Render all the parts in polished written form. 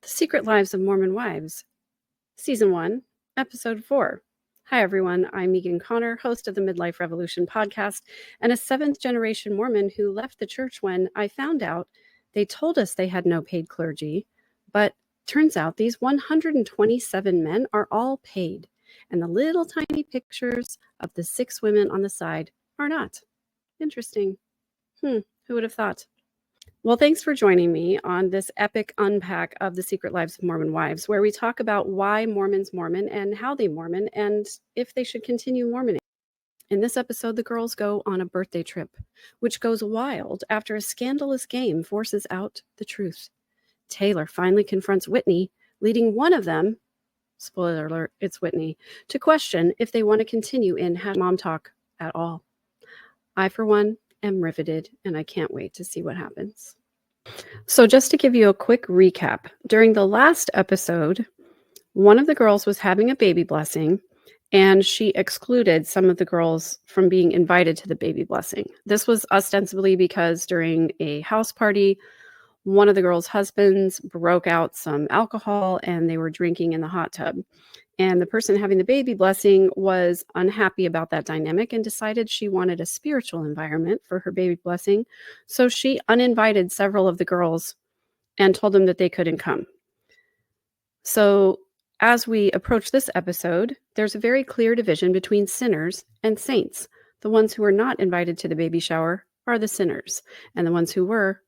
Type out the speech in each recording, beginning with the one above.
The Secret Lives of Mormon Wives, Season 1, Episode 4. Hi, everyone. I'm Megan Conner, host of the Midlife Revolution podcast, and a seventh-generation Mormon who left the church when I found out they told us they had no paid clergy, but turns out these 127 men are all paid, and the little tiny pictures of the 6 women on the side are not. Interesting. Who would have thought? Well, thanks for joining me on this epic unpack of the Secret Lives of Mormon Wives, where we talk about why Mormons Mormon and how they Mormon and if they should continue Mormoning. In this episode, the girls go on a birthday trip, which goes wild after a scandalous game forces out the truth. Taylor finally confronts Whitney, leading one of them, spoiler alert, it's Whitney, to question if they want to continue in mom talk at all. I, for one, am riveted, and I can't wait to see what happens. So just to give you a quick recap, during the last episode, one of the girls was having a baby blessing, and she excluded some of the girls from being invited to the baby blessing. This was ostensibly because during a house party, one of the girls' husbands broke out some alcohol and they were drinking in the hot tub. And the person having the baby blessing was unhappy about that dynamic and decided she wanted a spiritual environment for her baby blessing. So she uninvited several of the girls and told them that they couldn't come. So as we approach this episode, there's a very clear division between sinners and saints. The ones who were not invited to the baby shower are the sinners, and the ones who were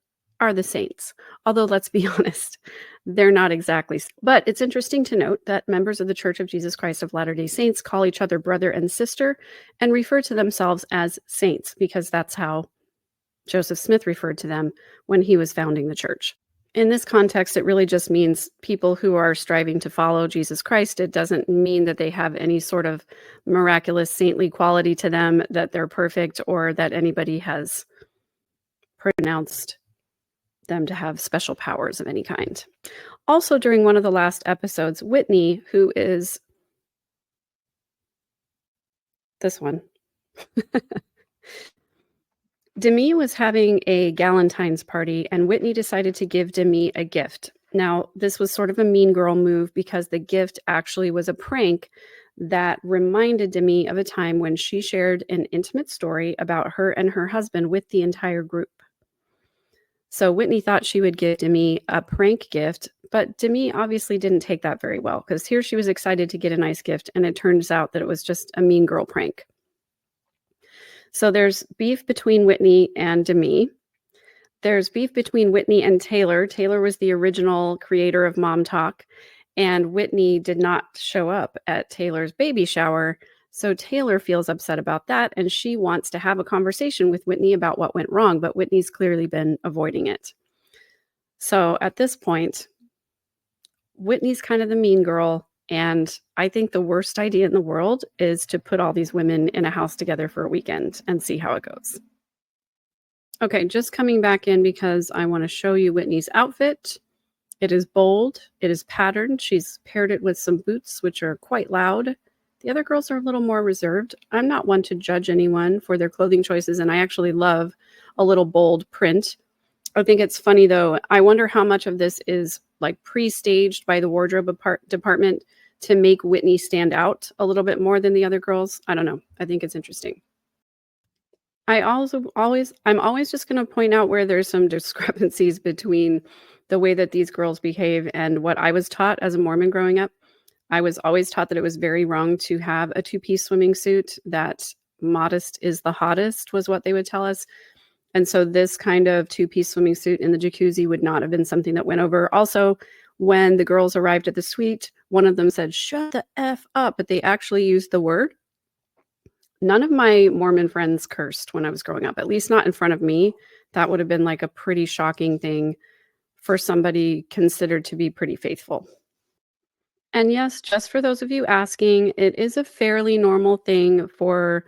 are the saints. Although, let's be honest, they're not exactly. But it's interesting to note that members of the Church of Jesus Christ of Latter-day Saints call each other brother and sister and refer to themselves as saints because that's how Joseph Smith referred to them when he was founding the church. In this context, it really just means people who are striving to follow Jesus Christ. It doesn't mean that they have any sort of miraculous saintly quality to them, that they're perfect, or that anybody has pronounced them to have special powers of any kind. Also, during one of the last episodes, Whitney, who is this one, Demi was having a Galentine's party, and Whitney decided to give Demi a gift. Now, this was sort of a mean girl move because the gift actually was a prank that reminded Demi of a time when she shared an intimate story about her and her husband with the entire group. So Whitney thought she would give Demi a prank gift, but Demi obviously didn't take that very well because here she was excited to get a nice gift, and it turns out that it was just a mean girl prank. So there's beef between Whitney and Demi. There's beef between Whitney and Taylor. Taylor was the original creator of Mom Talk, and Whitney did not show up at Taylor's baby shower. So Taylor feels upset about that, and she wants to have a conversation with Whitney about what went wrong, but Whitney's clearly been avoiding it. So at this point, Whitney's kind of the mean girl, and I think the worst idea in the world is to put all these women in a house together for a weekend and see how it goes. Okay, just coming back in because I want to show you Whitney's outfit. It is bold. It is patterned. She's paired it with some boots, which are quite loud. The other girls are a little more reserved. I'm not one to judge anyone for their clothing choices, and I actually love a little bold print. I think it's funny, though. I wonder how much of this is like pre-staged by the wardrobe department to make Whitney stand out a little bit more than the other girls. I don't know. I think it's interesting. I'm always just going to point out where there's some discrepancies between the way that these girls behave and what I was taught as a Mormon growing up. I was always taught that it was very wrong to have a 2-piece swimming suit, that modest is the hottest was what they would tell us. And so this kind of 2-piece swimming suit in the jacuzzi would not have been something that went over. Also, when the girls arrived at the suite, one of them said, "Shut the F up," but they actually used the word. None of my Mormon friends cursed when I was growing up, at least not in front of me. That would have been like a pretty shocking thing for somebody considered to be pretty faithful. And yes, just for those of you asking, it is a fairly normal thing for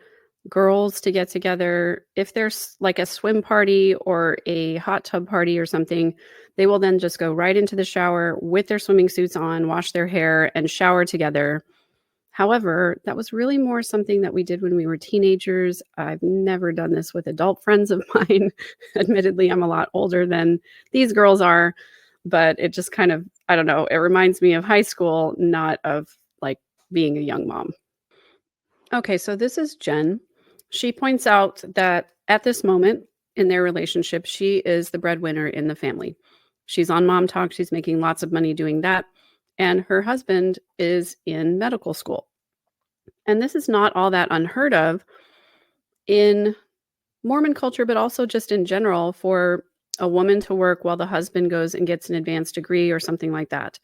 girls to get together. If there's like a swim party or a hot tub party or something, they will then just go right into the shower with their swimming suits on, wash their hair, and shower together. However, that was really more something that we did when we were teenagers. I've never done this with adult friends of mine. Admittedly, I'm a lot older than these girls are, but it just kind of, I don't know, it reminds me of high school, not of like being a young mom. Okay, so this is Jen. She points out that at this moment in their relationship, she is the breadwinner in the family. She's on Mom Talk, she's making lots of money doing that, and her husband is in medical school. And this is not all that unheard of in Mormon culture, but also just in general for a woman to work while the husband goes and gets an advanced degree or something like that.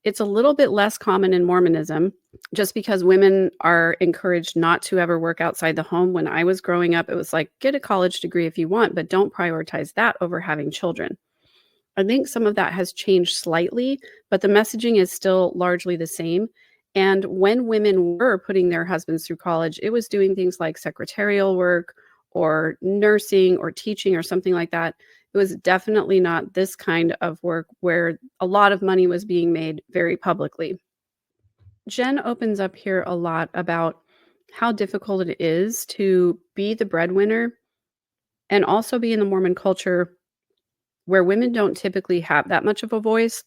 It's a little bit less common in Mormonism just because women are encouraged not to ever work outside the home. When I was growing up, it was like, get a college degree if you want, but don't prioritize that over having children. I think some of that has changed slightly, but the messaging is still largely the same. And when women were putting their husbands through college, it was doing things like secretarial work or nursing or teaching or something like that. It was definitely not this kind of work where a lot of money was being made very publicly. Jen opens up here a lot about how difficult it is to be the breadwinner and also be in the Mormon culture where women don't typically have that much of a voice.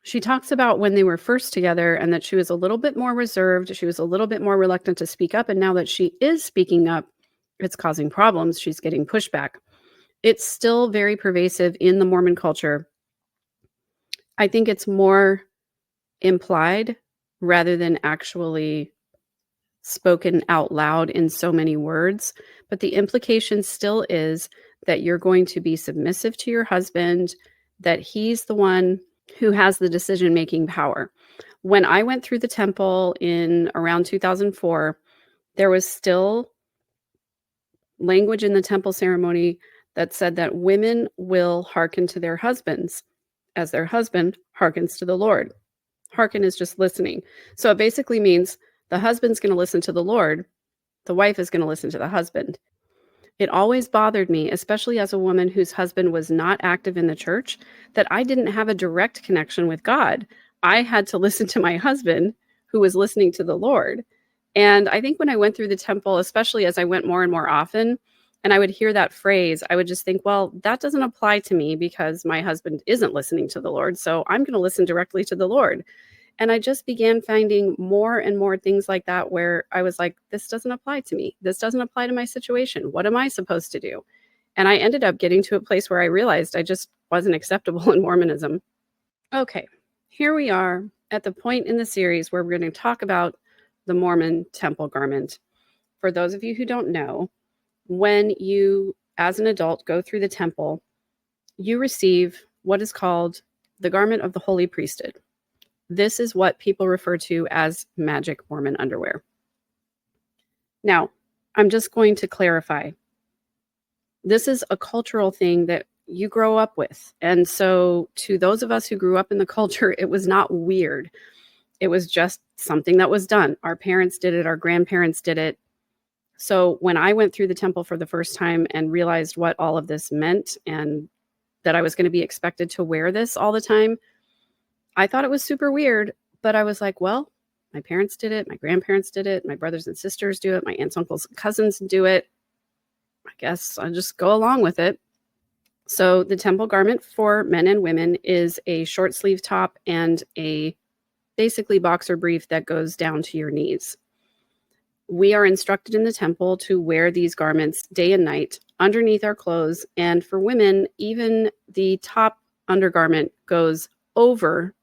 She talks about when they were first together and that she was a little bit more reserved. She was a little bit more reluctant to speak up. And now that she is speaking up, it's causing problems. She's getting pushback. It's still very pervasive in the Mormon culture. I think it's more implied rather than actually spoken out loud in so many words. But the implication still is that you're going to be submissive to your husband, that he's the one who has the decision-making power. When I went through the temple in around 2004, there was still language in the temple ceremony that said that women will hearken to their husbands as their husband hearkens to the Lord. Hearken is just listening. So it basically means the husband's going to listen to the Lord, the wife is going to listen to the husband. It always bothered me, especially as a woman whose husband was not active in the church, that I didn't have a direct connection with God. I had to listen to my husband, who was listening to the Lord. And I think when I went through the temple, especially as I went more and more often, and I would hear that phrase, I would just think, well, that doesn't apply to me because my husband isn't listening to the Lord. So I'm going to listen directly to the Lord. And I just began finding more and more things like that where I was like, this doesn't apply to me. This doesn't apply to my situation. What am I supposed to do? And I ended up getting to a place where I realized I just wasn't acceptable in Mormonism. Okay, here we are at the point in the series where we're going to talk about the Mormon temple garment. For those of you who don't know, when you, as an adult, go through the temple, you receive what is called the garment of the holy priesthood. This is what people refer to as magic Mormon underwear. Now, I'm just going to clarify. This is a cultural thing that you grow up with. And so to those of us who grew up in the culture, it was not weird. It was just something that was done. Our parents did it. Our grandparents did it. So when I went through the temple for the first time and realized what all of this meant and that I was going to be expected to wear this all the time, I thought it was super weird, but I was like, well, my parents did it. My grandparents did it. My brothers and sisters do it. My aunts, uncles, and cousins do it. I guess I'll just go along with it. So the temple garment for men and women is a short sleeve top and a basically boxer brief that goes down to your knees. We are instructed in the temple to wear these garments day and night underneath our clothes. And for women, even the top undergarment goes over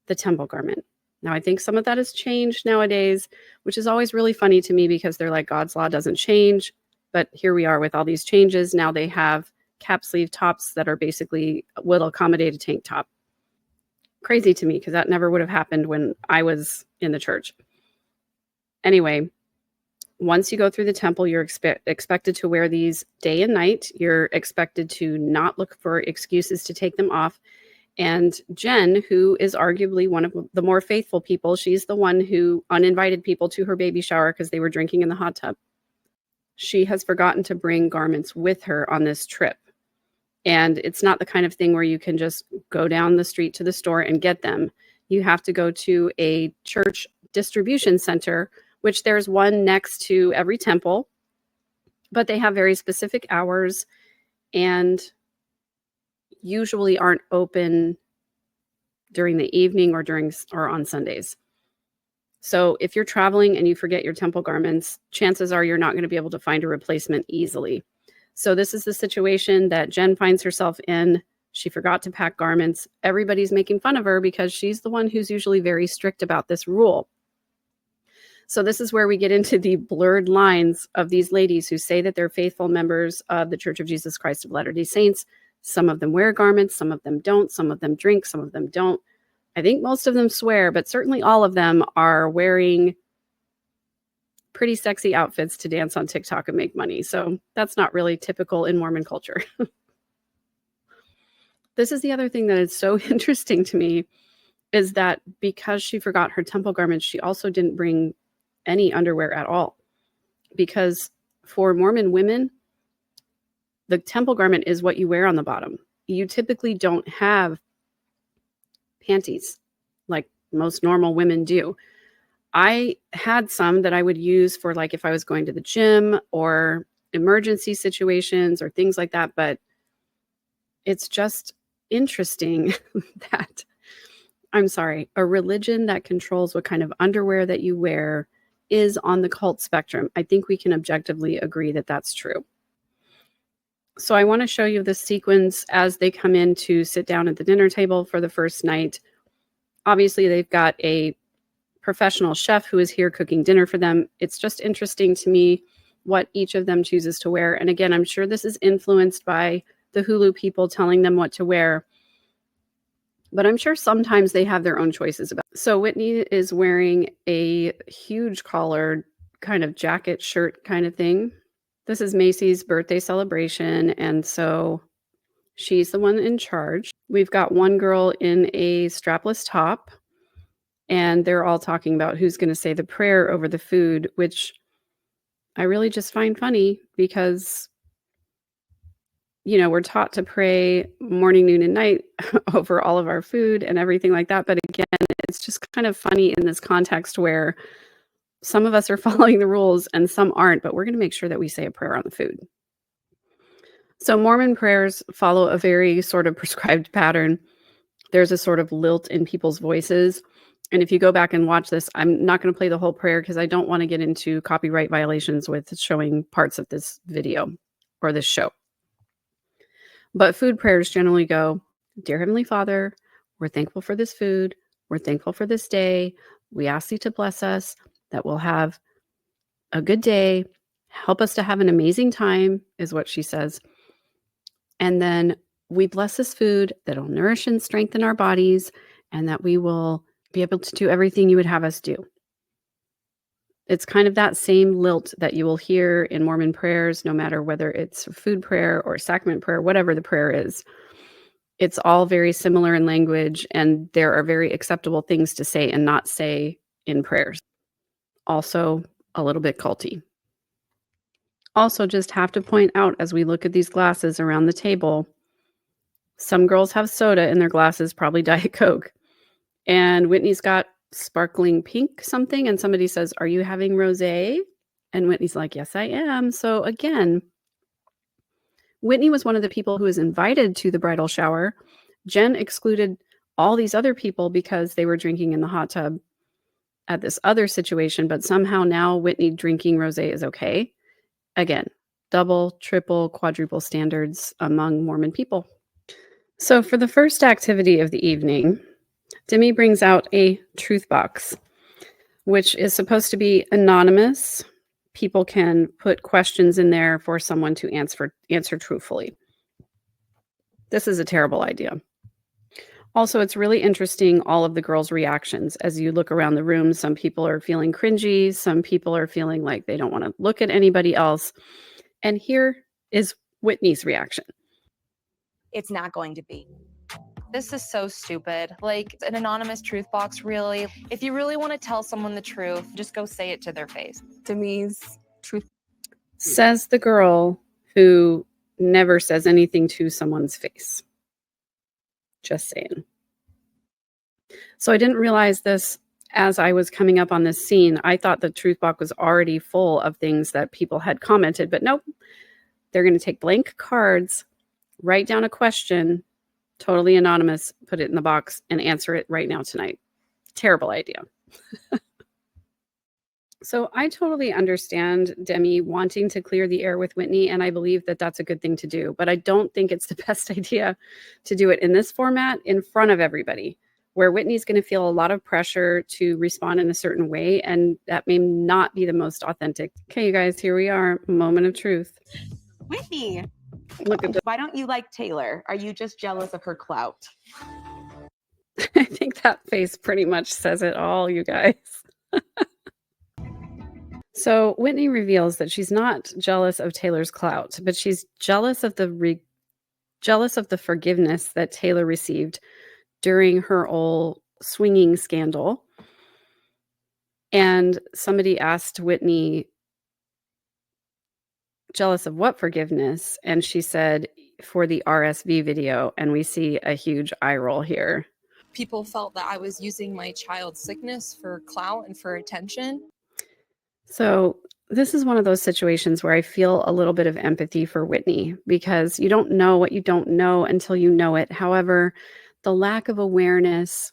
the temple garment. Now, I think some of that has changed nowadays, which is always really funny to me because they're like, God's law doesn't change. But here we are with all these changes. Now they have cap sleeve tops that are basically will accommodate a tank top. Crazy to me because that never would have happened when I was in the church. Anyway, once you go through the temple, you're expected to wear these day and night. You're expected to not look for excuses to take them off. And Jen, who is arguably one of the more faithful people, she's the one who uninvited people to her baby shower because they were drinking in the hot tub. She has forgotten to bring garments with her on this trip. And it's not the kind of thing where you can just go down the street to the store and get them. You have to go to a church distribution center, which there's one next to every temple, but they have very specific hours and usually aren't open during the evening or on Sundays. So if you're traveling and you forget your temple garments, chances are you're not going to be able to find a replacement easily. So this is the situation that Jen finds herself in. She forgot to pack garments. Everybody's making fun of her because she's the one who's usually very strict about this rule. So this is where we get into the blurred lines of these ladies who say that they're faithful members of the Church of Jesus Christ of Latter-day Saints. Some of them wear garments, some of them don't, some of them drink, some of them don't. I think most of them swear, but certainly all of them are wearing pretty sexy outfits to dance on TikTok and make money. So that's not really typical in Mormon culture. This is the other thing that is so interesting to me, is that because she forgot her temple garments, she also didn't bring any underwear at all. Because for Mormon women, the temple garment is what you wear on the bottom. You typically don't have panties like most normal women do. I had some that I would use for, like, if I was going to the gym or emergency situations or things like that. But it's just interesting that, I'm sorry, a religion that controls what kind of underwear that you wear is on the cult spectrum. I think we can objectively agree that that's true. So I want to show you this sequence as they come in to sit down at the dinner table for the first night. Obviously, they've got a professional chef who is here cooking dinner for them. It's just interesting to me what each of them chooses to wear. And again, I'm sure this is influenced by the Hulu people telling them what to wear. But I'm sure sometimes they have their own choices about it. So Whitney is wearing a huge collared kind of jacket shirt kind of thing. This is Macy's birthday celebration, and so she's the one in charge. We've got one girl in a strapless top, and they're all talking about who's going to say the prayer over the food, which I really just find funny because, you know, we're taught to pray morning, noon, and night over all of our food and everything like that. But again, it's just kind of funny in this context where some of us are following the rules and some aren't, but we're going to make sure that we say a prayer on the food. So Mormon prayers follow a very sort of prescribed pattern. There's a sort of lilt in people's voices. And if you go back and watch this, I'm not going to play the whole prayer because I don't want to get into copyright violations with showing parts of this video or this show. But food prayers generally go, "Dear Heavenly Father, we're thankful for this food. We're thankful for this day. We ask thee to bless us, that we'll have a good day. Help us to have an amazing time," is what she says. And then we bless this food that will nourish and strengthen our bodies, and that we will be able to do everything you would have us do. It's kind of that same lilt that you will hear in Mormon prayers, no matter whether it's food prayer or sacrament prayer, whatever the prayer is. It's all very similar in language, and there are very acceptable things to say and not say in prayers. Also, a little bit culty. Also, just have to point out as we look at these glasses around the table, some girls have soda in their glasses, probably Diet Coke. And Whitney's got sparkling pink something, and somebody says, "Are you having rosé?" And Whitney's like, "Yes, I am." So again, Whitney was one of the people who was invited to the bridal shower. Jen excluded all these other people because they were drinking in the hot tub at this other situation, but somehow now Whitney drinking rosé is okay. Again, double, triple, quadruple standards among Mormon people. So for the first activity of the evening, Demi brings out a truth box, which is supposed to be anonymous. People can put questions in there for someone to answer truthfully. This is a terrible idea. Also, it's really interesting, all of the girls' reactions. As you look around the room, some people are feeling cringy. Some people are feeling like they don't want to look at anybody else. And here is Whitney's reaction. It's not going to be. This is so stupid. Like, an anonymous truth box, really? If you really want to tell someone the truth, just go say it to their face. Demi's truth. Says the girl who never says anything to someone's face. Just saying. So I didn't realize this as I was coming up on this scene. I thought the truth box was already full of things that people had commented, but nope. They're going to take blank cards, write down a question, Totally anonymous. Put it in the box and answer it right now tonight. Terrible idea. So I totally understand Demi wanting to clear the air with Whitney, and I believe that that's a good thing to do. But I don't think it's the best idea to do it in this format in front of everybody, where Whitney's going to feel a lot of pressure to respond in a certain way, and that may not be the most authentic. Okay, you guys, here we are. Moment of truth. Whitney, Look at this. why don't you like Taylor? Are you just jealous of her clout? I think that face pretty much says it all, you guys. So Whitney reveals that she's not jealous of Taylor's clout, but she's jealous of the forgiveness that Taylor received during her old swinging scandal. And somebody asked Whitney, jealous of what forgiveness? And she said, for the RSV video. And we see a huge eye roll here. People felt that I was using my child's sickness for clout and for attention. So this is one of those situations where I feel a little bit of empathy for Whitney, because you don't know what you don't know until you know it. However, the lack of awareness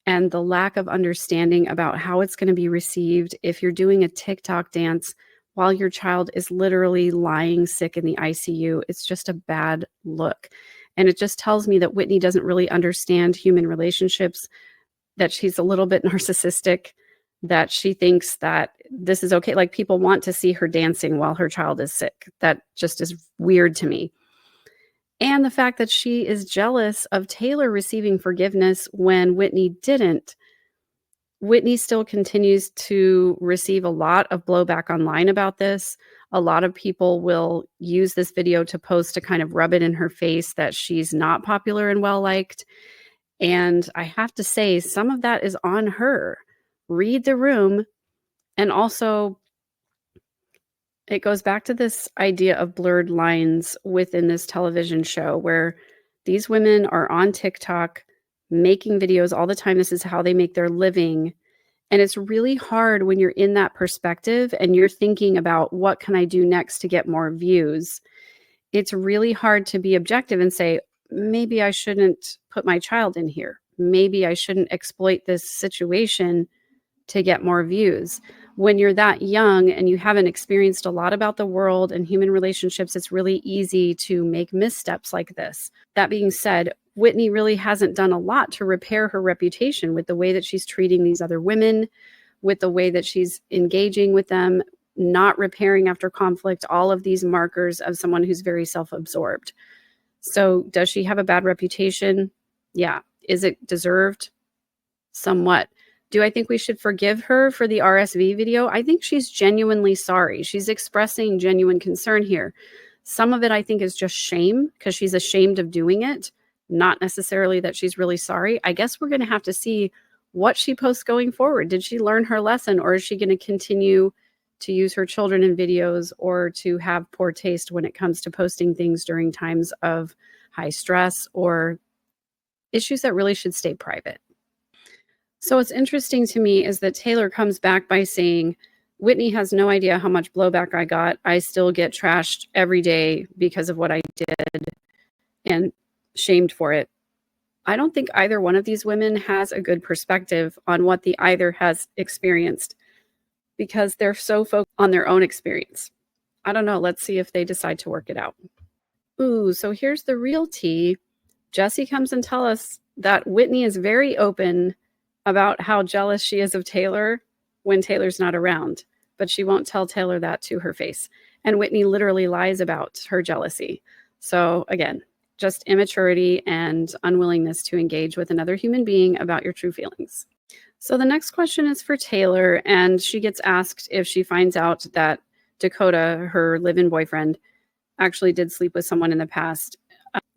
and the lack of understanding about how it's going to be received if you're doing a TikTok dance while your child is literally lying sick in the ICU, it's just a bad look. And it just tells me that Whitney doesn't really understand human relationships, that she's a little bit narcissistic, that she thinks that this is okay. Like, people want to see her dancing while her child is sick. That just is weird to me. And the fact that she is jealous of Taylor receiving forgiveness when Whitney didn't. Whitney still continues to receive a lot of blowback online about this. A lot of people will use this video to post to kind of rub it in her face that she's not popular and well-liked. And I have to say, some of that is on her. Read the room. And also, it goes back to this idea of blurred lines within this television show, where these women are on TikTok making videos all the time. This is how they make their living. And it's really hard when you're in that perspective and you're thinking about, what can I do next to get more views? It's really hard to be objective and say, maybe I shouldn't put my child in here. Maybe I shouldn't exploit this situation to get more views. When you're that young and you haven't experienced a lot about the world and human relationships, it's really easy to make missteps like this. That being said, Whitney really hasn't done a lot to repair her reputation with the way that she's treating these other women, with the way that she's engaging with them, not repairing after conflict, all of these markers of someone who's very self-absorbed. So does she have a bad reputation? Yeah. Is it deserved? Somewhat. Do I think we should forgive her for the RSV video? I think she's genuinely sorry. She's expressing genuine concern here. Some of it, I think, is just shame, because she's ashamed of doing it, not necessarily that she's really sorry. I guess we're going to have to see what she posts going forward. Did she learn her lesson, or is she going to continue to use her children in videos, or to have poor taste when it comes to posting things during times of high stress or issues that really should stay private? So what's interesting to me is that Taylor comes back by saying, Whitney has no idea how much blowback I got. I still get trashed every day because of what I did and shamed for it. I don't think either one of these women has a good perspective on what the either has experienced, because they're so focused on their own experience. I don't know. Let's see if they decide to work it out. Ooh, so here's the real tea. Jesse comes and tells us that Whitney is very open about how jealous she is of Taylor when Taylor's not around, but she won't tell Taylor that to her face. And Whitney literally lies about her jealousy. So again, just immaturity and unwillingness to engage with another human being about your true feelings. So the next question is for Taylor, and she gets asked if she finds out that Dakota, her live-in boyfriend, actually did sleep with someone in the past.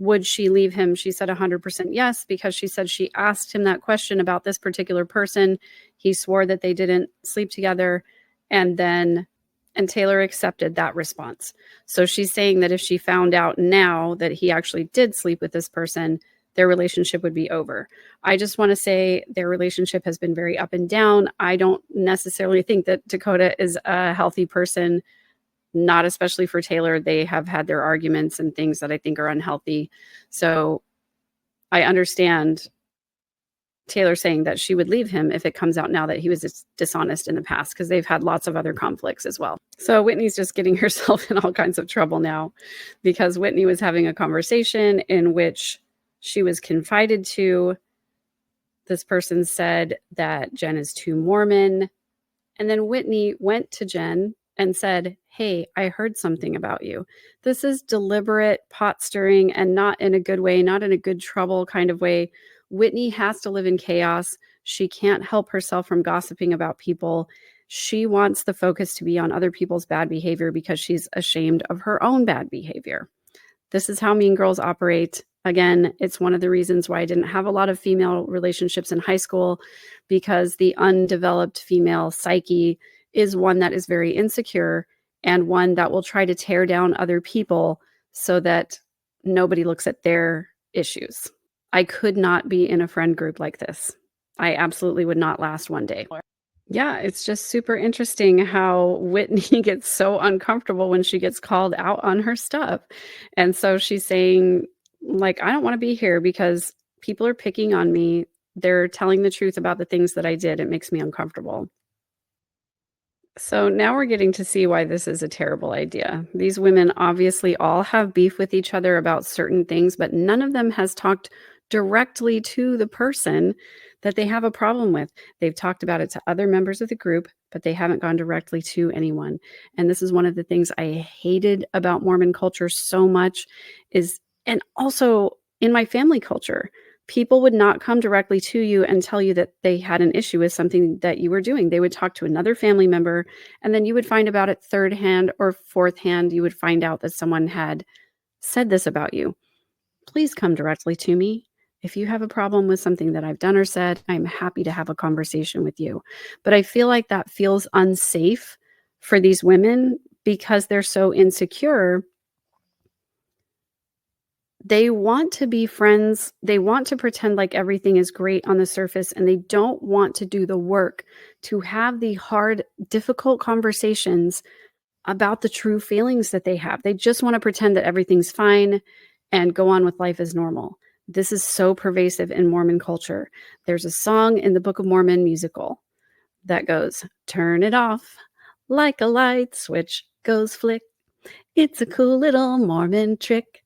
Would she leave him? She said 100% yes, because she said she asked him that question about this particular person. He swore that they didn't sleep together, and Taylor accepted that response. So she's saying that if she found out now that he actually did sleep with this person, their relationship would be over. I just want to say their relationship has been very up and down. I don't necessarily think that Dakota is a healthy person. Not especially for Taylor. They have had their arguments and things that I think are unhealthy. So I understand Taylor saying that she would leave him if it comes out now that he was dishonest in the past, because they've had lots of other conflicts as well. So Whitney's just getting herself in all kinds of trouble now, because Whitney was having a conversation in which she was confided to. This person said that Jen is too Mormon. And then Whitney went to Jen and said, hey, I heard something about you. This is deliberate pot stirring, and not in a good way, not in a good trouble kind of way. Whitney has to live in chaos. She can't help herself from gossiping about people. She wants the focus to be on other people's bad behavior because she's ashamed of her own bad behavior. This is how mean girls operate. Again, it's one of the reasons why I didn't have a lot of female relationships in high school, because the undeveloped female psyche is one that is very insecure and one that will try to tear down other people so that nobody looks at their issues. I could not be in a friend group like this. I absolutely would not last one day. Yeah, it's just super interesting how Whitney gets so uncomfortable when she gets called out on her stuff. And so she's saying, like, I don't want to be here because people are picking on me. They're telling the truth about the things that I did. It makes me uncomfortable. So now we're getting to see why this is a terrible idea. These women obviously all have beef with each other about certain things, but none of them has talked directly to the person that they have a problem with. They've talked about it to other members of the group, but they haven't gone directly to anyone. And this is one of the things I hated about Mormon culture so much and also in my family culture, people would not come directly to you and tell you that they had an issue with something that you were doing. They would talk to another family member, and then you would find about it third hand or fourth hand. You would find out that someone had said this about you. Please come directly to me. If you have a problem with something that I've done or said, I'm happy to have a conversation with you. But I feel like that feels unsafe for these women because they're so insecure. They want to be friends. They want to pretend like everything is great on the surface, and they don't want to do the work to have the hard, difficult conversations about the true feelings that they have. They just want to pretend that everything's fine and go on with life as normal. This is so pervasive in Mormon culture. There's a song in the Book of Mormon musical that goes, turn it off like a light switch goes flick. It's a cool little Mormon trick.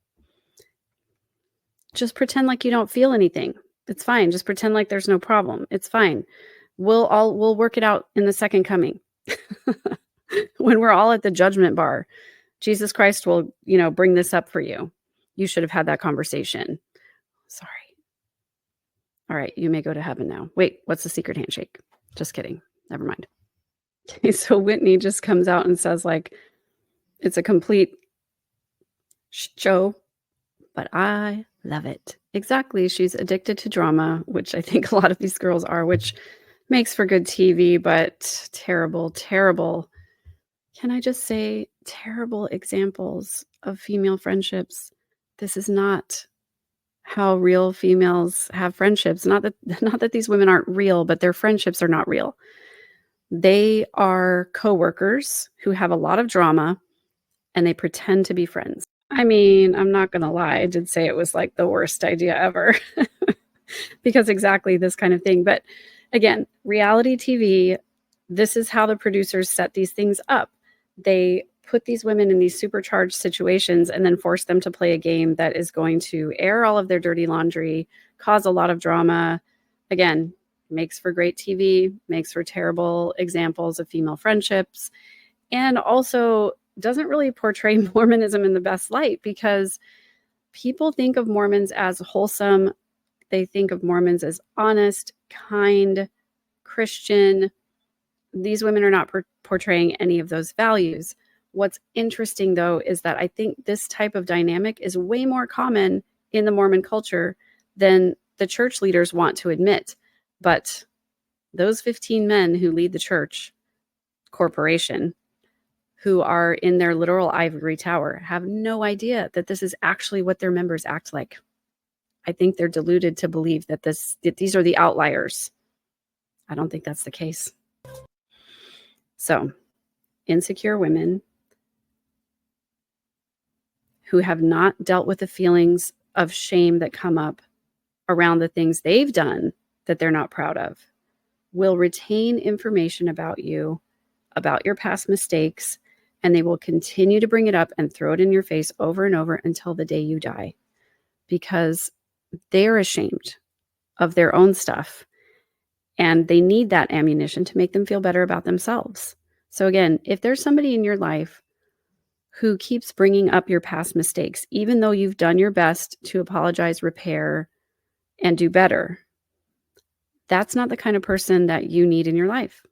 Just pretend like you don't feel anything. It's fine. Just pretend like there's no problem. It's fine. We'll work it out in the second coming. When we're all at the judgment bar, Jesus Christ will, bring this up for you. You should have had that conversation. Sorry. All right, you may go to heaven now. Wait, what's the secret handshake? Just kidding. Never mind. Okay, so Whitney just comes out and says, like, it's a complete show, but I love it. Exactly. She's addicted to drama, which I think a lot of these girls are, which makes for good TV, but terrible, terrible. Can I just say terrible examples of female friendships? This is not how real females have friendships. Not that these women aren't real, but their friendships are not real. They are coworkers who have a lot of drama and they pretend to be friends. I mean, I'm not going to lie. I did say it was like the worst idea ever because exactly this kind of thing. But again, reality TV, this is how the producers set these things up. They put these women in these supercharged situations and then force them to play a game that is going to air all of their dirty laundry, cause a lot of drama. Again, makes for great TV, makes for terrible examples of female friendships, and also doesn't really portray Mormonism in the best light because people think of Mormons as wholesome. They think of Mormons as honest, kind, Christian. These women are not portraying any of those values. What's interesting, though, is that I think this type of dynamic is way more common in the Mormon culture than the church leaders want to admit. But those 15 men who lead the church corporation, who are in their literal ivory tower, have no idea that this is actually what their members act like. I think they're deluded to believe that these are the outliers. I don't think that's the case. So, insecure women who have not dealt with the feelings of shame that come up around the things they've done that they're not proud of, will retain information about you, about your past mistakes, and they will continue to bring it up and throw it in your face over and over until the day you die, because they're ashamed of their own stuff and they need that ammunition to make them feel better about themselves. So again, if there's somebody in your life who keeps bringing up your past mistakes, even though you've done your best to apologize, repair, and do better, that's not the kind of person that you need in your life.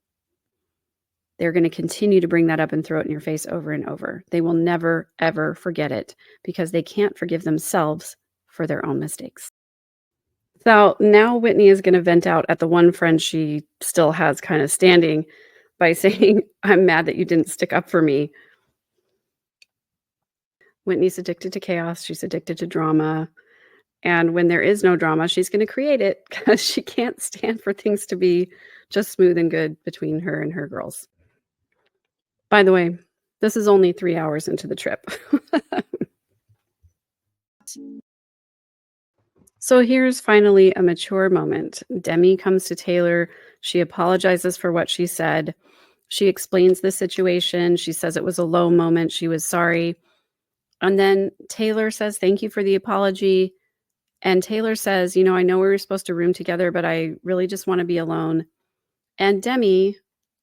They're going to continue to bring that up and throw it in your face over and over. They will never, ever forget it because they can't forgive themselves for their own mistakes. So now Whitney is going to vent out at the one friend she still has kind of standing by saying, I'm mad that you didn't stick up for me. Whitney's addicted to chaos. She's addicted to drama. And when there is no drama, she's going to create it because she can't stand for things to be just smooth and good between her and her girls. By the way, this is only 3 hours into the trip. So here's finally a mature moment. Demi comes to Taylor. She apologizes for what she said. She explains the situation. She says it was a low moment. She was sorry. And then Taylor says, thank you for the apology. And Taylor says, I know we were supposed to room together, but I really just want to be alone. And Demi,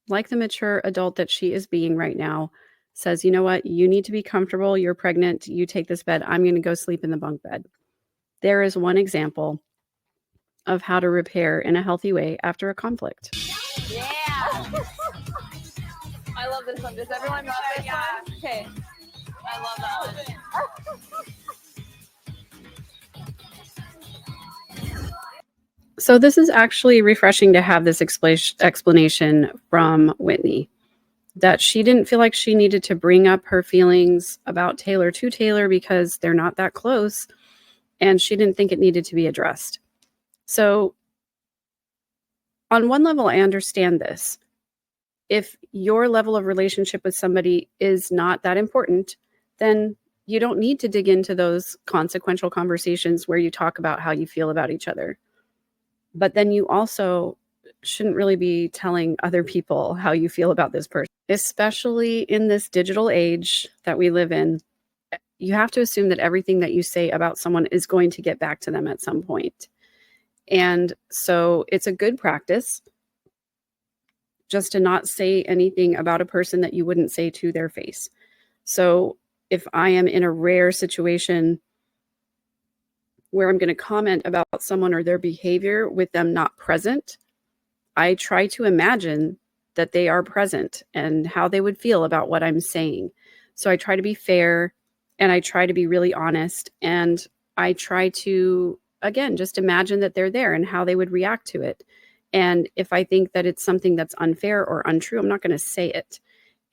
like the mature adult that she is being right now, says, you know what? You need to be comfortable. You're pregnant. You take this bed. I'm going to go sleep in the bunk bed. There is one example of how to repair in a healthy way after a conflict. Yeah. I love this one. Does everyone love this one? Okay. I love that one. So this is actually refreshing to have this explanation from Whitney, that she didn't feel like she needed to bring up her feelings about Taylor to Taylor because they're not that close, and she didn't think it needed to be addressed. So on one level, I understand this. If your level of relationship with somebody is not that important, then you don't need to dig into those consequential conversations where you talk about how you feel about each other. But then you also shouldn't really be telling other people how you feel about this person, especially in this digital age that we live in. You have to assume that everything that you say about someone is going to get back to them at some point. And so it's a good practice just to not say anything about a person that you wouldn't say to their face. So if I am in a rare situation where I'm going to comment about someone or their behavior with them not present, I try to imagine that they are present and how they would feel about what I'm saying. So I try to be fair and I try to be really honest. And I try to, again, just imagine that they're there and how they would react to it. And if I think that it's something that's unfair or untrue, I'm not going to say it.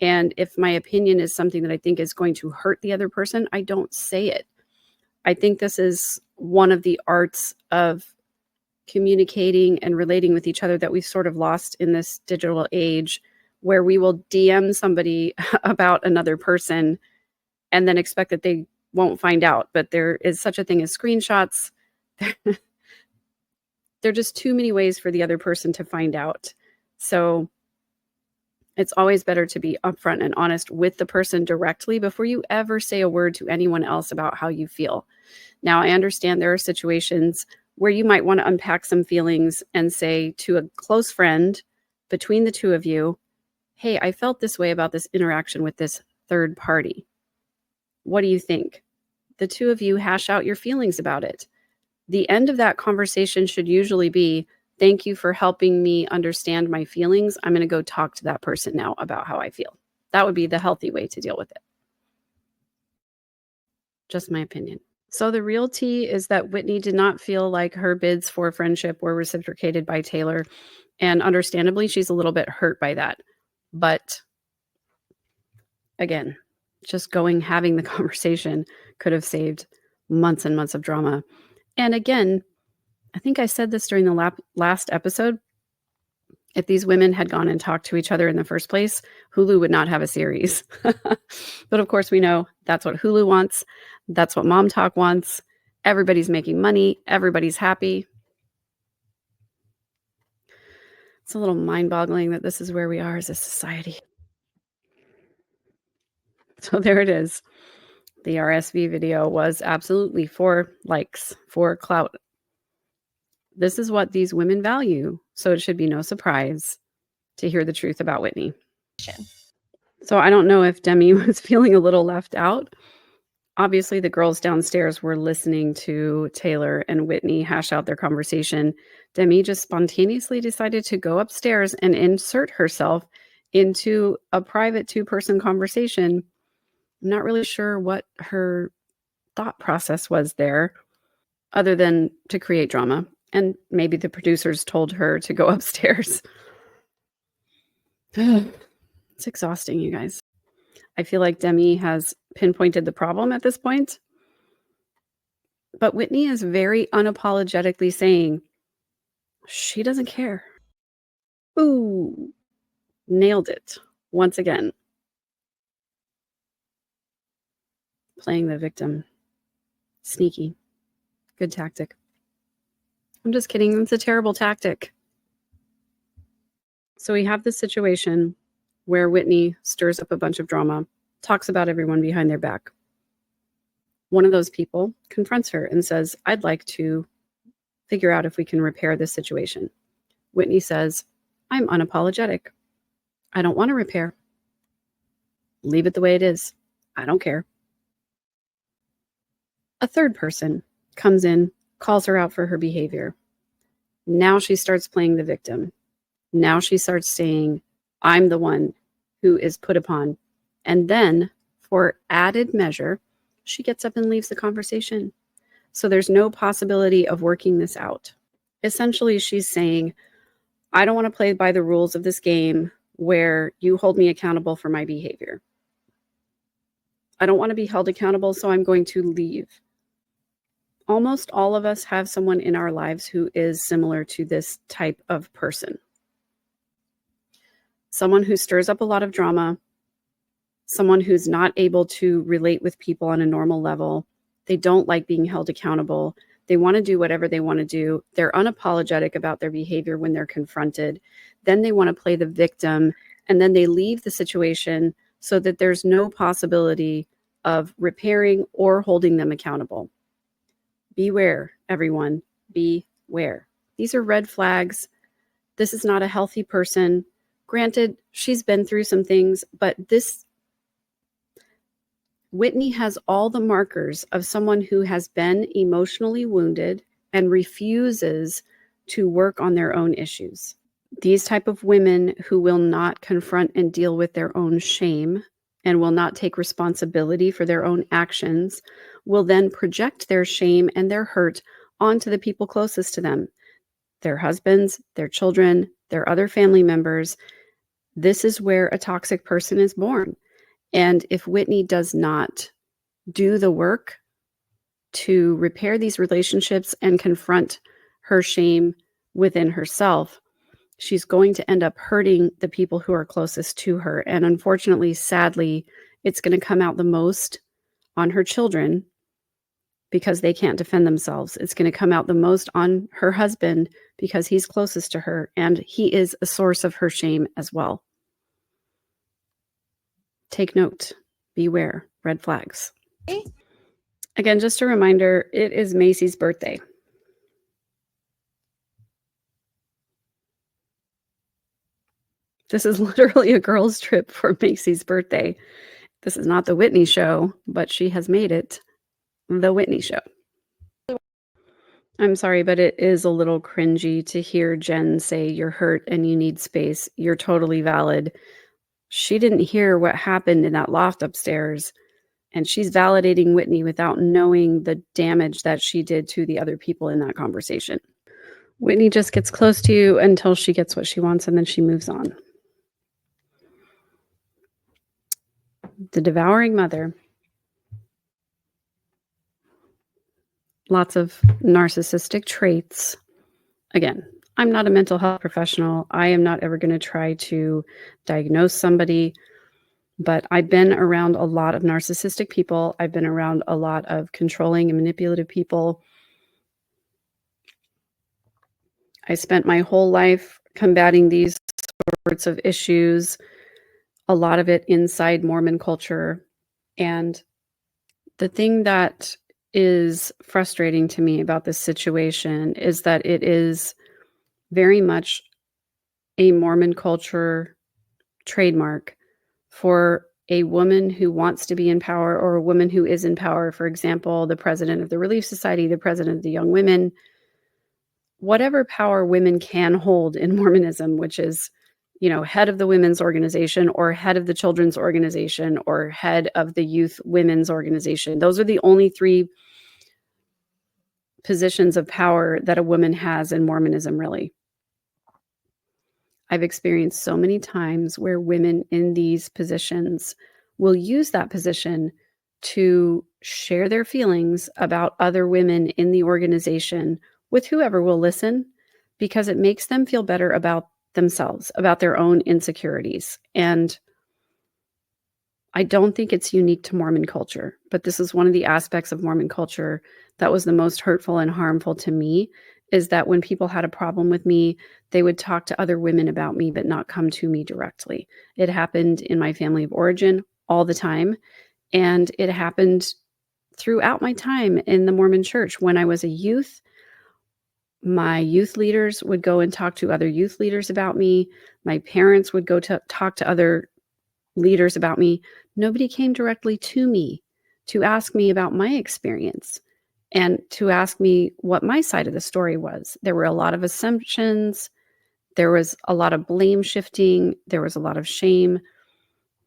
And if my opinion is something that I think is going to hurt the other person, I don't say it. I think this is one of the arts of communicating and relating with each other that we've sort of lost in this digital age, where we will DM somebody about another person and then expect that they won't find out. But there is such a thing as screenshots. There are just too many ways for the other person to find out. So it's always better to be upfront and honest with the person directly before you ever say a word to anyone else about how you feel. Now, I understand there are situations where you might want to unpack some feelings and say to a close friend between the two of you, hey, I felt this way about this interaction with this third party. What do you think? The two of you hash out your feelings about it. The end of that conversation should usually be, thank you for helping me understand my feelings. I'm going to go talk to that person now about how I feel. That would be the healthy way to deal with it. Just my opinion. So the real tea is that Whitney did not feel like her bids for friendship were reciprocated by Taylor. And understandably, she's a little bit hurt by that. But again, just having the conversation could have saved months and months of drama. And again, I think I said this during the last episode. If these women had gone and talked to each other in the first place, Hulu would not have a series. But of course, we know that's what Hulu wants. That's what Mom Talk wants. Everybody's making money. Everybody's happy. It's a little mind-boggling that this is where we are as a society. So there it is. The RSV video was absolutely for likes, for clout. This is what these women value. So it should be no surprise to hear the truth about Whitney. So I don't know if Demi was feeling a little left out. Obviously, the girls downstairs were listening to Taylor and Whitney hash out their conversation. Demi just spontaneously decided to go upstairs and insert herself into a private two-person conversation. I'm not really sure what her thought process was there, other than to create drama. And maybe the producers told her to go upstairs. It's exhausting, you guys. I feel like Demi has pinpointed the problem at this point. But Whitney is very unapologetically saying she doesn't care. Ooh, nailed it once again. Playing the victim. Sneaky. Good tactic. I'm just kidding. It's a terrible tactic. So we have this situation where Whitney stirs up a bunch of drama, talks about everyone behind their back. One of those people confronts her and says, I'd like to figure out if we can repair this situation. Whitney says, I'm unapologetic. I don't want to repair. Leave it the way it is. I don't care. A third person comes in, calls her out for her behavior. Now she starts playing the victim. Now she starts saying, I'm the one who is put upon. And then, for added measure, she gets up and leaves the conversation. So there's no possibility of working this out. Essentially, she's saying, I don't want to play by the rules of this game where you hold me accountable for my behavior. I don't want to be held accountable, so I'm going to leave. Almost all of us have someone in our lives who is similar to this type of person. Someone who stirs up a lot of drama, someone who's not able to relate with people on a normal level. They don't like being held accountable. They want to do whatever they want to do. They're unapologetic about their behavior when they're confronted. Then they want to play the victim, and then they leave the situation so that there's no possibility of repairing or holding them accountable. Beware, everyone. Beware. These are red flags. This is not a healthy person. Granted, she's been through some things, but Whitney has all the markers of someone who has been emotionally wounded and refuses to work on their own issues. These type of women who will not confront and deal with their own shame and will not take responsibility for their own actions will then project their shame and their hurt onto the people closest to them, their husbands, their children, their other family members. This is where a toxic person is born. And if Whitney does not do the work to repair these relationships and confront her shame within herself, she's going to end up hurting the people who are closest to her. And unfortunately, sadly, it's going to come out the most on her children because they can't defend themselves. It's going to come out the most on her husband because he's closest to her and he is a source of her shame as well. Take note. Beware. Red flags. Again, just a reminder, it is Macy's birthday. This is literally a girls' trip for Macy's birthday. This is not the Whitney show, but she has made it the Whitney show. I'm sorry, but it is a little cringy to hear Jen say you're hurt and you need space. You're totally valid. She didn't hear what happened in that loft upstairs, and she's validating Whitney without knowing the damage that she did to the other people in that conversation. Whitney just gets close to you until she gets what she wants, and then she moves on. The devouring mother. Lots of narcissistic traits. Again, I'm not a mental health professional. I am not ever going to try to diagnose somebody, but I've been around a lot of narcissistic people. I've been around a lot of controlling and manipulative people. I spent my whole life combating these sorts of issues, a lot of it inside Mormon culture. And the thing that is frustrating to me about this situation is that it is very much a Mormon culture trademark for a woman who wants to be in power or a woman who is in power. For example, the president of the Relief Society, the president of the Young Women, whatever power women can hold in Mormonism, which is, head of the women's organization or head of the children's organization or head of the youth women's organization. Those are the only three positions of power that a woman has in Mormonism, really. I've experienced so many times where women in these positions will use that position to share their feelings about other women in the organization with whoever will listen, because it makes them feel better about themselves, about their own insecurities. And I don't think it's unique to Mormon culture, but this is one of the aspects of Mormon culture that was the most hurtful and harmful to me, is that when people had a problem with me, they would talk to other women about me, but not come to me directly. It happened in my family of origin all the time. And it happened throughout my time in the Mormon church. When I was a youth, my youth leaders would go and talk to other youth leaders about me. My parents would go to talk to other leaders about me. Nobody came directly to me to ask me about my experience and to ask me what my side of the story was. There were a lot of assumptions. There was a lot of blame shifting. There was a lot of shame.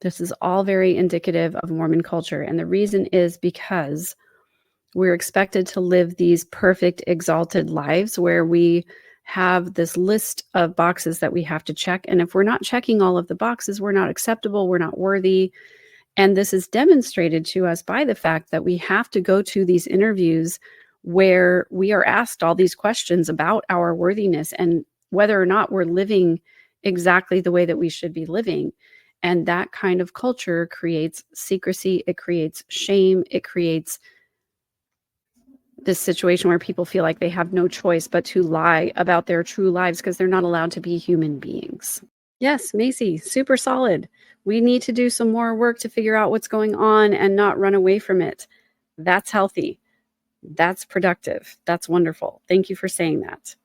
This is all very indicative of Mormon culture. And the reason is because we're expected to live these perfect, exalted lives where we have this list of boxes that we have to check. And if we're not checking all of the boxes, we're not acceptable, we're not worthy. And this is demonstrated to us by the fact that we have to go to these interviews where we are asked all these questions about our worthiness and whether or not we're living exactly the way that we should be living. And that kind of culture creates secrecy, it creates shame, it creates this situation where people feel like they have no choice but to lie about their true lives because they're not allowed to be human beings. Yes, Macy, super solid. We need to do some more work to figure out what's going on and not run away from it. That's healthy. That's productive. That's wonderful. Thank you for saying that.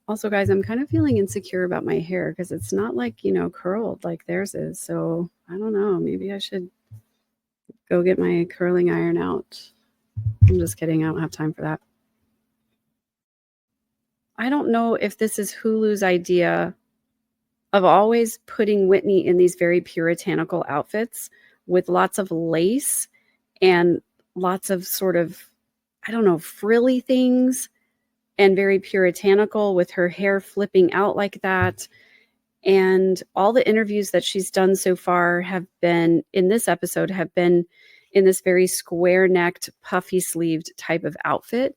Also, guys, I'm kind of feeling insecure about my hair because it's not like, curled like theirs is. So I don't know. Maybe I should go get my curling iron out. I'm just kidding. I don't have time for that. I don't know if this is Hulu's idea of always putting Whitney in these very puritanical outfits with lots of lace and lots of sort of, frilly things, and very puritanical with her hair flipping out like that. And all the interviews that she's done so far have been in this this very square-necked, puffy-sleeved type of outfit.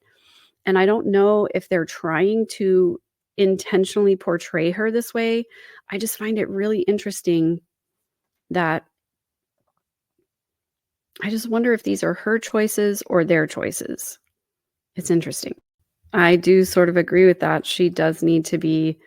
And I don't know if they're trying to intentionally portray her this way. I just find it really interesting that I just wonder if these are her choices or their choices. It's interesting. I do sort of agree with that. She does need to be.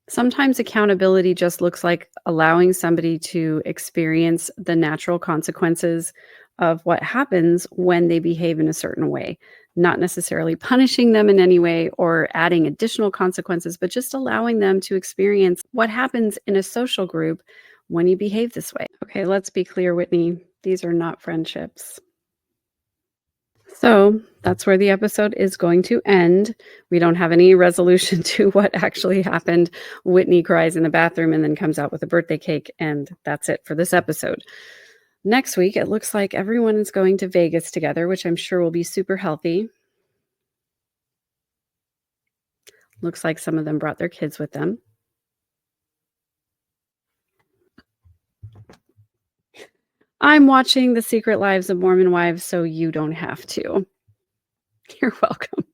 Sometimes accountability just looks like allowing somebody to experience the natural consequences of what happens when they behave in a certain way, not necessarily punishing them in any way or adding additional consequences, but just allowing them to experience what happens in a social group when you behave this way. Okay, let's be clear, Whitney. These are not friendships. So that's where the episode is going to end. We don't have any resolution to what actually happened. Whitney cries in the bathroom and then comes out with a birthday cake, and that's it for this episode. Next week, it looks like everyone is going to Vegas together, which I'm sure will be super healthy. Looks like some of them brought their kids with them. I'm watching The Secret Lives of Mormon Wives, so you don't have to. You're welcome.